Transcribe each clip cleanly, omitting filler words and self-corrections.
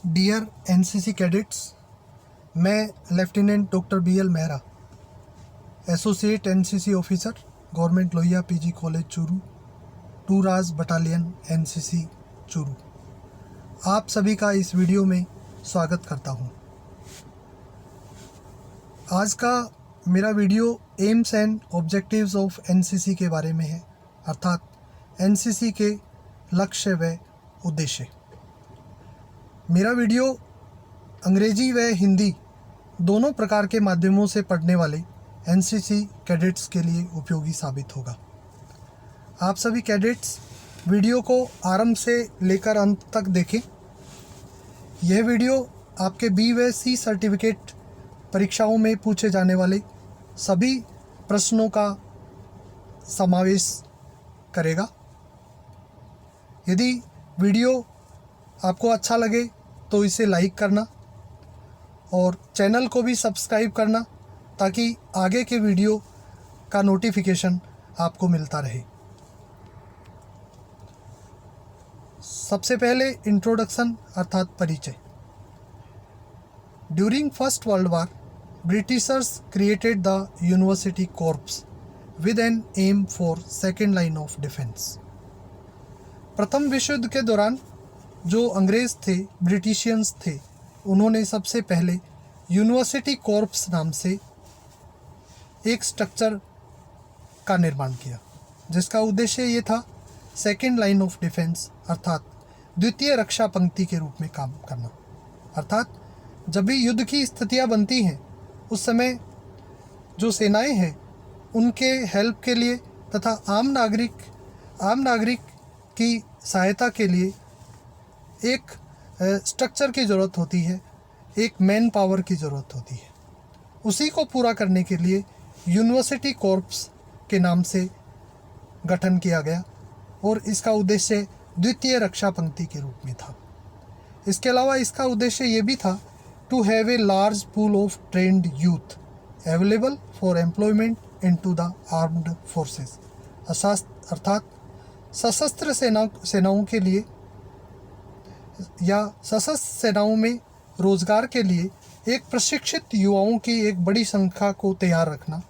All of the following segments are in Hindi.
डियर एनसीसी कैडेट्स, मैं lieutenant doctor BL Mehra, associate NCC officer, government Lohia PG college Churu, 2 राज बटालियन एनसीसी चूरू, आप सभी का इस वीडियो में स्वागत करता हूं। आज का मेरा video AIIMS and objectives of NCC के बारे में है, अर्थात एनसीसी के लक्ष्य व उद्देश्य। मेरा वीडियो अंग्रेजी व हिंदी दोनों प्रकार के माध्यमों से पढ़ने वाले एनसीसी कैडेट्स के लिए उपयोगी साबित होगा। आप सभी कैडेट्स वीडियो को आरंभ से लेकर अंत तक देखें। यह वीडियो आपके B व C सर्टिफिकेट परीक्षाओं में पूछे जाने वाले सभी प्रश्नों का समावेश करेगा। यदि वीडियो आपको अच्छा लगे तो इसे लाइक करना और चैनल को भी सब्सक्राइब करना, ताकि आगे के वीडियो का नोटिफिकेशन आपको मिलता रहे। सबसे पहले इंट्रोडक्शन अर्थात परिचय। During First World War, Britishers created the university corps with an aim for second line of defence. प्रथम विश्व युद्ध के दौरान जो अंग्रेज़ थे, ब्रिटिशियंस थे, उन्होंने सबसे पहले यूनिवर्सिटी कॉर्प्स नाम से एक स्ट्रक्चर का निर्माण किया, जिसका उद्देश्य ये था सेकेंड लाइन ऑफ डिफेंस अर्थात द्वितीय रक्षा पंक्ति के रूप में काम करना। अर्थात जब भी युद्ध की स्थितियां बनती हैं, उस समय जो सेनाएं हैं उनके हेल्प के लिए तथा आम नागरिक की सहायता के लिए एक स्ट्रक्चर की ज़रूरत होती है, एक मैन पावर की ज़रूरत होती है। उसी को पूरा करने के लिए यूनिवर्सिटी कॉर्प्स के नाम से गठन किया गया और इसका उद्देश्य द्वितीय रक्षा पंक्ति के रूप में था। इसके अलावा इसका उद्देश्य ये भी था to have a large pool of trained youth available for employment into the armed forces, अर्थात सशस्त्र सेनाओं के लिए या सशस्त्र सेनाओं में रोजगार के लिए एक प्रशिक्षित युवाओं की एक बड़ी संख्या को तैयार रखना,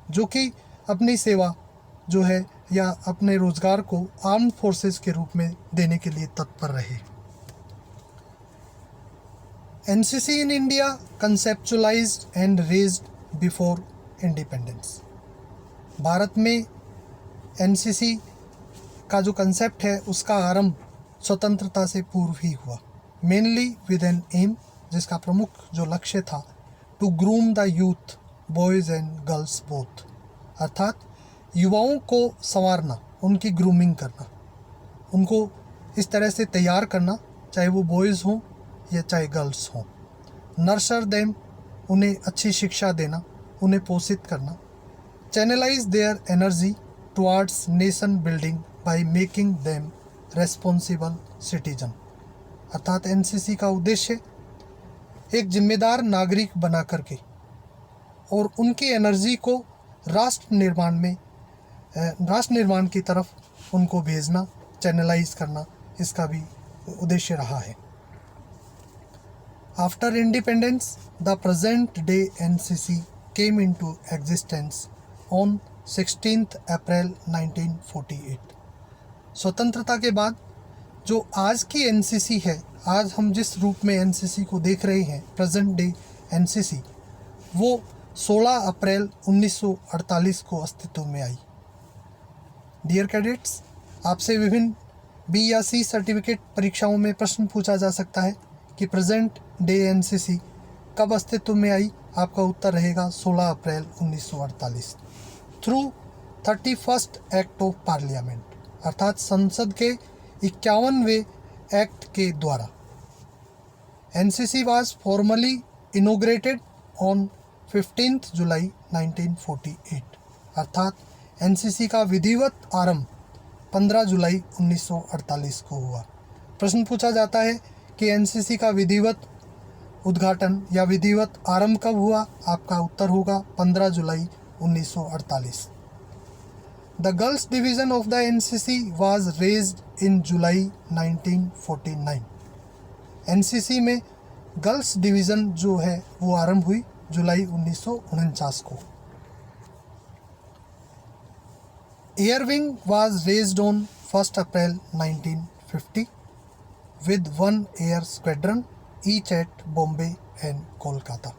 जो कि अपनी सेवा जो है या अपने रोजगार को आर्म्ड फोर्सेस के रूप में देने के लिए तत्पर रहे। NCC in India कंसेप्चुअलाइज्ड and raised before independence. Bharat में एनसीसी का जो कंसेप्ट है उसका आरंभ स्वतंत्रता से पूर्व ही हुआ, मेनली विद एन एम, जिसका प्रमुख जो लक्ष्य था to groom the youth boys and girls both, अर्थात युवाओं को संवारना, उनकी ग्रूमिंग करना, उनको इस तरह से तैयार करना, चाहे वो बॉयज़ हों या चाहे गर्ल्स हों। नर्चर देम, उन्हें अच्छी शिक्षा देना, उन्हें पोषित करना। Channelise their energy towards nation building by making them responsible citizen, अर्थात एनसीसी का उद्देश्य एक जिम्मेदार नागरिक बना करके और उनकी एनर्जी को राष्ट्र निर्माण की तरफ उनको भेजना, चैनलाइज करना, इसका भी उद्देश्य रहा है। After independence, the present day NCC came into existence on 16 अप्रैल 1948। स्वतंत्रता के बाद जो आज की एनसीसी है, आज हम जिस रूप में एनसीसी को देख रहे हैं, प्रेजेंट डे एनसीसी, वो 16 अप्रैल 1948 को अस्तित्व में आई। डियर कैडेट्स, आपसे विभिन्न B या C सर्टिफिकेट परीक्षाओं में प्रश्न पूछा जा सकता है कि प्रेजेंट डे एनसीसी कब अस्तित्व में आई। आपका उत्तर रहेगा 16 अप्रैल 1948 through 31st act of parliament, अर्थात संसद के 51वें एक्ट के द्वारा। NCC was formally inaugurated on 15 जुलाई 1948, अर्थात एनसीसी का विधिवत आरंभ 15 जुलाई 1948 को हुआ। प्रश्न पूछा जाता है कि एनसीसी का विधिवत उद्घाटन या विधिवत आरंभ कब हुआ। आपका उत्तर होगा 15 जुलाई 1948। The girls division of the NCC was raised in July 1949. NCC में गर्ल्स डिवीज़न जो है वो आरंभ हुई जुलाई 1949 को। Air wing was raised on 1 April 1950 with 1 air squadron each at Bombay and Kolkata.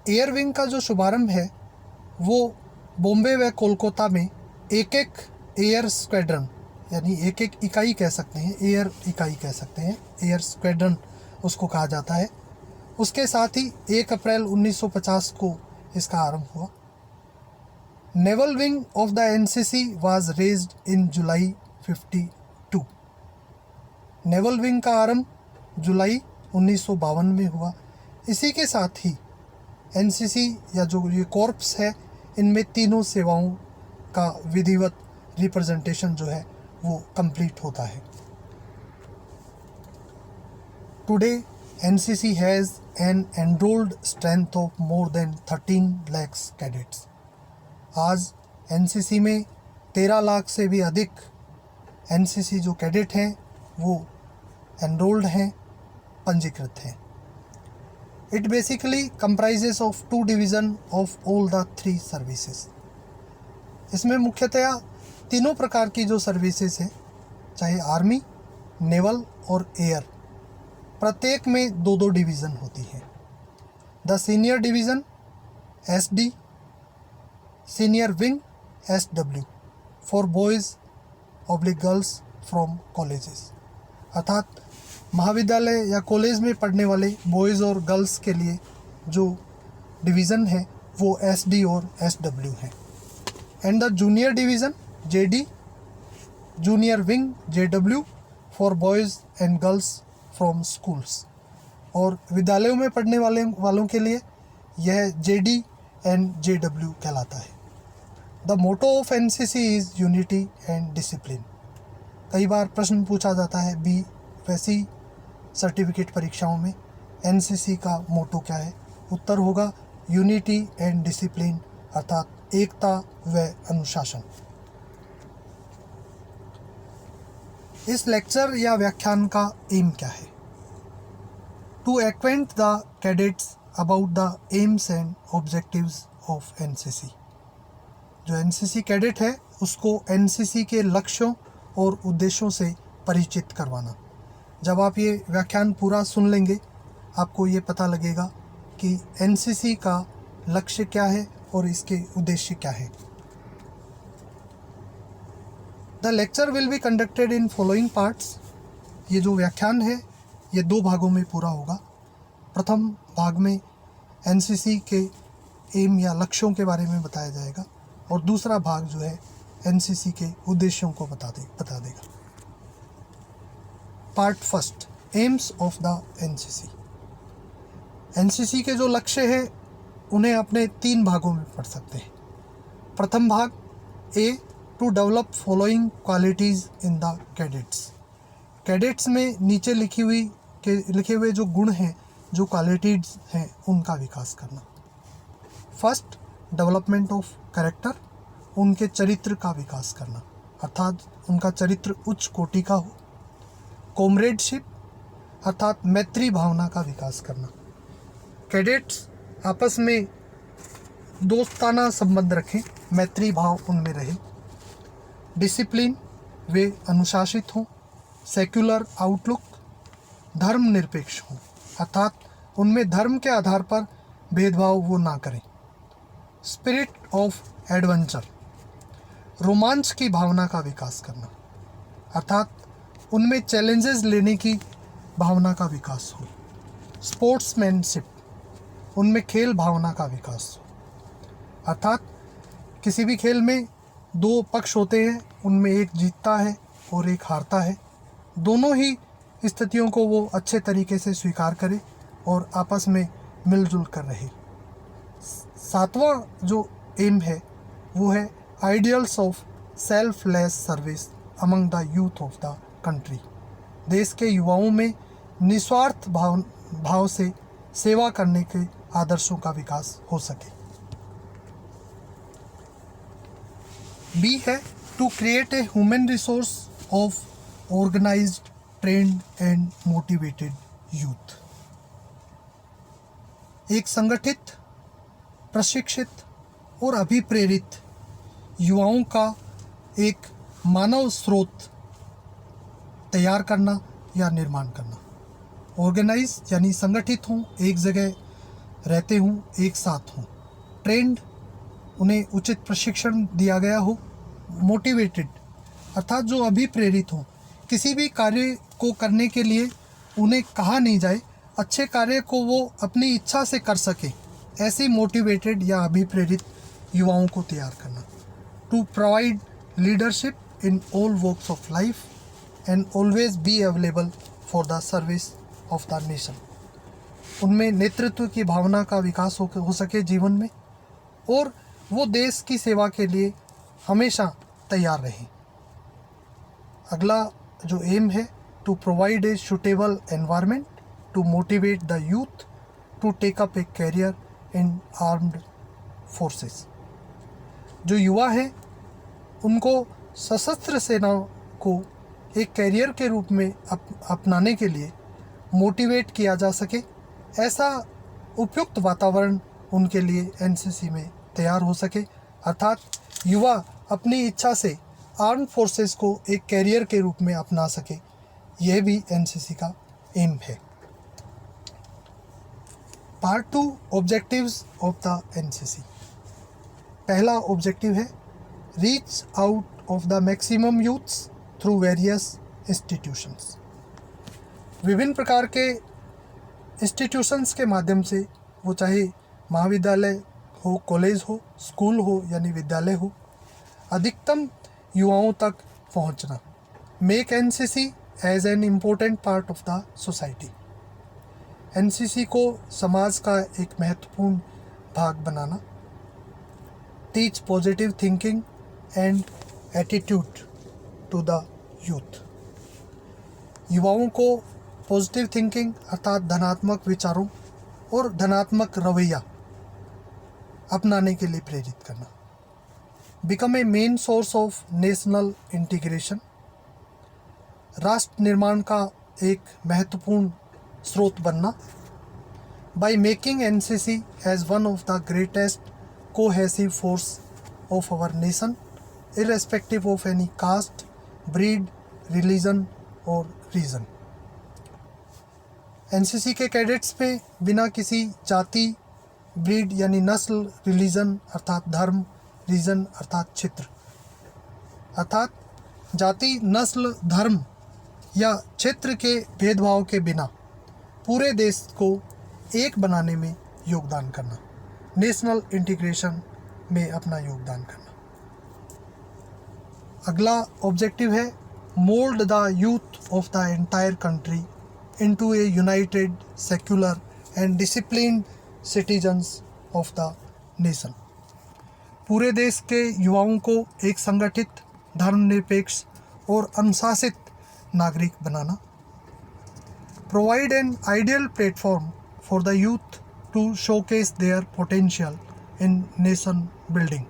Air wing का जो शुभारंभ है वो बॉम्बे व कोलकाता में एक एक एयर स्क्वाड्रन यानी एक एक इकाई कह सकते हैं, एयर इकाई कह सकते हैं, एयर स्क्वाड्रन उसको कहा जाता है। उसके साथ ही 1 अप्रैल 1950 को इसका आरंभ हुआ। Naval wing of the NCC was raised in July 52। Naval wing का आरंभ जुलाई 1952 में हुआ। इसी के साथ ही एनसीसी या जो ये कॉर्प्स है इनमें तीनों सेवाओं का विधिवत रिप्रेजेंटेशन जो है वो कंप्लीट होता है। Today NCC has an enrolled strength of more than 13 lakhs cadets. आज एनसीसी में 13 लाख से भी अधिक एनसीसी जो कैडेट हैं वो एनरोल्ड हैं, पंजीकृत हैं। It basically comprises of 2 division of all the 3 services. इसमें मुख्यतया तीनों प्रकार की जो सर्विसेज हैं, चाहे आर्मी, नेवल और एयर, प्रत्येक में 2-2 डिवीज़न होती हैं। The senior division SD, senior wing SW for boys oblique girls from colleges. अर्थात महाविद्यालय या कॉलेज में पढ़ने वाले बॉयज़ और गर्ल्स के लिए जो डिवीज़न है वो SD और SW है। And the junior division JD, junior wing JW for boys and girls from schools. और विद्यालयों में पढ़ने वालों के लिए यह JD एंड JW कहलाता है। The motto of NCC is unity and discipline. कई बार प्रश्न पूछा जाता है वैसी सर्टिफिकेट परीक्षाओं में एनसीसी का मोटो क्या है। उत्तर होगा यूनिटी एंड डिसिप्लिन, अर्थात एकता व अनुशासन। इस लेक्चर या व्याख्यान का एम क्या है? To acquaint the cadets about the aims and objectives of NCC. जो एनसीसी कैडेट है उसको एनसीसी के लक्ष्यों और उद्देश्यों से परिचित करवाना। जब आप ये व्याख्यान पूरा सुन लेंगे आपको ये पता लगेगा कि एनसीसी का लक्ष्य क्या है और इसके उद्देश्य क्या है। The lecture will be conducted in following parts. ये जो व्याख्यान है ये 2 भागों में पूरा होगा। प्रथम भाग में एनसीसी के एम या लक्ष्यों के बारे में बताया जाएगा और दूसरा भाग जो है एनसीसी के उद्देश्यों को बता देगा। Part first, AIIMS of the NCC. NCC के जो लक्ष्य है उन्हें अपने 3 भागों में पढ़ सकते हैं। प्रथम भाग A, to develop following qualities in the cadets. Cadets में नीचे लिखे हुए जो गुण हैं, जो क्वालिटीज़ हैं, उनका विकास करना। फर्स्ट, डेवलपमेंट ऑफ कैरेक्टर, उनके चरित्र का विकास करना, अर्थात उनका चरित्र उच्च कोटि का हो। कॉमरेडशिप, अर्थात मैत्री भावना का विकास करना। कैडेट्स आपस में दोस्ताना संबंध रखें, मैत्री भाव उनमें रहे। डिसिप्लिन, वे अनुशासित हों। सेक्युलर आउटलुक, धर्मनिरपेक्ष हों, अर्थात उनमें धर्म के आधार पर भेदभाव वो ना करें। स्पिरिट ऑफ एडवेंचर, रोमांच की भावना का विकास करना, अर्थात उनमें चैलेंजेस लेने की भावना का विकास हो। स्पोर्ट्समैनशिप, उनमें खेल भावना का विकास हो, अर्थात किसी भी खेल में 2 पक्ष होते हैं, उनमें एक जीतता है और एक हारता है। दोनों ही स्थितियों को वो अच्छे तरीके से स्वीकार करे और आपस में मिलजुल कर रहे। 7वां जो एम है वो है ideals of selfless service among the youth of the country. देश के युवाओं में निस्वार्थ भाव से सेवा करने के आदर्शों का विकास हो सके। बी है to create a human resource of organised trained and motivated youth. एक संगठित, प्रशिक्षित और अभिप्रेरित युवाओं का एक मानव स्रोत तैयार करना या निर्माण करना। ऑर्गेनाइज यानी संगठित हों, एक जगह रहते हों, एक साथ हों। ट्रेंड, उन्हें उचित प्रशिक्षण दिया गया हो। मोटिवेटेड अर्थात जो अभिप्रेरित हों, किसी भी कार्य को करने के लिए उन्हें कहा नहीं जाए, अच्छे कार्य को वो अपनी इच्छा से कर सके, ऐसे मोटिवेटेड या अभिप्रेरित युवाओं को तैयार करना। To provide leadership in all works of life and always be available for the service of the nation. उनमें नेतृत्व की भावना का विकास हो सके जीवन में, और वो देश की सेवा के लिए हमेशा तैयार रहें। अगला जो एम है, to provide a suitable environment to motivate the youth to take up a career in armed forces. जो युवा हैं उनको सशस्त्र सेनाओं को एक कैरियर के रूप में अपनाने के लिए मोटिवेट किया जा सके, ऐसा उपयुक्त वातावरण उनके लिए एनसीसी में तैयार हो सके। अर्थात युवा अपनी इच्छा से आर्म्ड फोर्सेस को एक कैरियर के रूप में अपना सके, यह भी एनसीसी का एम है। Part 2, objectives of the NCC. पहला ऑब्जेक्टिव है reach out of the maximum youths through various institutions. विभिन्न प्रकार के इंस्टीट्यूशंस के माध्यम से, वो चाहे महाविद्यालय हो, कॉलेज हो, स्कूल हो यानी विद्यालय हो, अधिकतम युवाओं तक पहुंचना। Make NCC as an important part of the society. एनसीसी को समाज का एक महत्वपूर्ण भाग बनाना। Teach positive thinking and attitude to the youth. युवाओं को पॉजिटिव थिंकिंग अर्थात धनात्मक विचारों और धनात्मक रवैया अपनाने के लिए प्रेरित करना। Become a main source of national integration. राष्ट्र निर्माण का एक महत्वपूर्ण स्रोत बनना। By making NCC as one of the greatest cohesive force of our nation, irrespective of any caste, breed, religion और रीजन। एनसीसी के कैडेट्स में बिना किसी जाति, ब्रीड यानी नस्ल, रिलीजन अर्थात धर्म, रीजन अर्थात क्षेत्र, अर्थात जाति, नस्ल, धर्म या क्षेत्र के भेदभाव के बिना पूरे देश को एक बनाने में योगदान करना। नेशनल इंटीग्रेशन में अपना योगदान करना। अगला ऑब्जेक्टिव है mould the youth of the entire country into A United, secular and disciplined citizens of the nation. पूरे देश के युवाओं को एक संगठित, धर्मनिरपेक्ष और अनुशासित नागरिक बनाना। Provide an ideal platform for the youth to showcase their potential in nation building.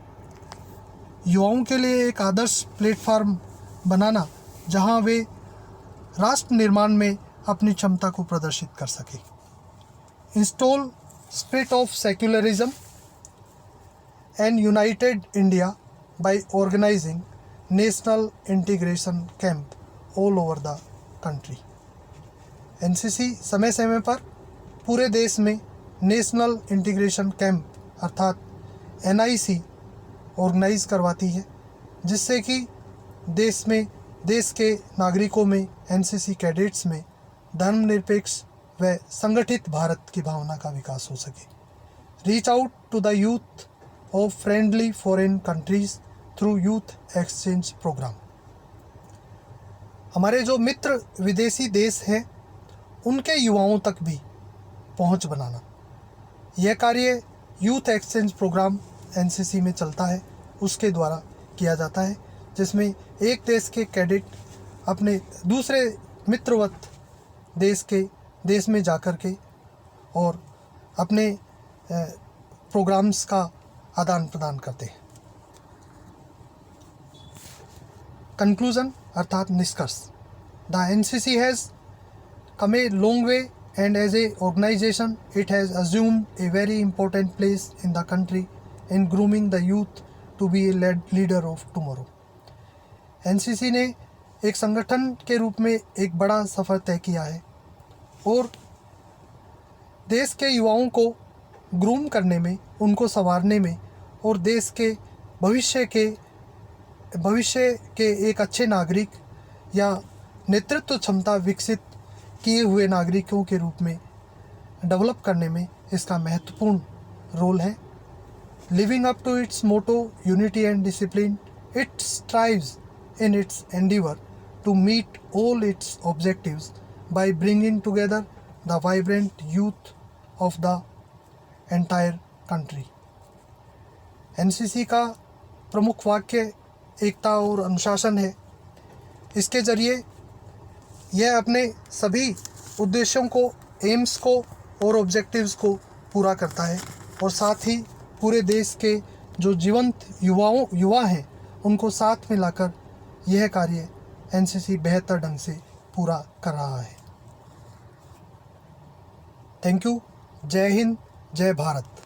युवाओं के लिए एक आदर्श प्लेटफॉर्म बनाना जहां वे राष्ट्र निर्माण में अपनी क्षमता को प्रदर्शित कर सके। Install spirit of secularism and united India by organising national integration camp all over the country. NCC समय समय पर पूरे देश में नेशनल इंटीग्रेशन कैंप अर्थात एनआईसी ऑर्गेनाइज करवाती है, जिससे कि देश के नागरिकों में, एनसीसी कैडेट्स में धर्मनिरपेक्ष व संगठित भारत की भावना का विकास हो सके। Reach out to the youth of friendly foreign countries through youth exchange programme. हमारे जो मित्र विदेशी देश हैं उनके युवाओं तक भी पहुंच बनाना। यह कार्य यूथ एक्सचेंज प्रोग्राम एनसीसी में चलता है, उसके द्वारा किया जाता है, जिसमें एक देश के कैडेट अपने दूसरे मित्रवत देश में जाकर के और अपने प्रोग्राम्स का आदान प्रदान करते हैं। कंक्लूजन अर्थात निष्कर्ष। The NCC has come a long way, and as a organization it has assumed a very important place in the country in grooming the youth to be a leader of tomorrow. NCC ने एक संगठन के रूप में एक बड़ा सफ़र तय किया है और देश के युवाओं को ग्रूम करने में, उनको संवारने में और देश के भविष्य के एक अच्छे नागरिक या नेतृत्व क्षमता विकसित किए हुए नागरिकों के रूप में डेवलप करने में इसका महत्वपूर्ण रोल है. Living up to its motto unity and discipline, it strives in its endeavor to meet all its objectives by bringing together the vibrant youth of the entire country. NCC का प्रमुख वाक्य एकता और अनुशासन है. इसके ज़रिए यह अपने सभी उद्देश्यों को, एम्स को और ऑब्जेक्टिव्स को पूरा करता है और साथ ही पूरे देश के जो जीवंत युवा हैं उनको साथ में लाकर यह कार्य NCC बेहतर ढंग से पूरा कर रहा है. Thank you. जय हिंद, जय भारत.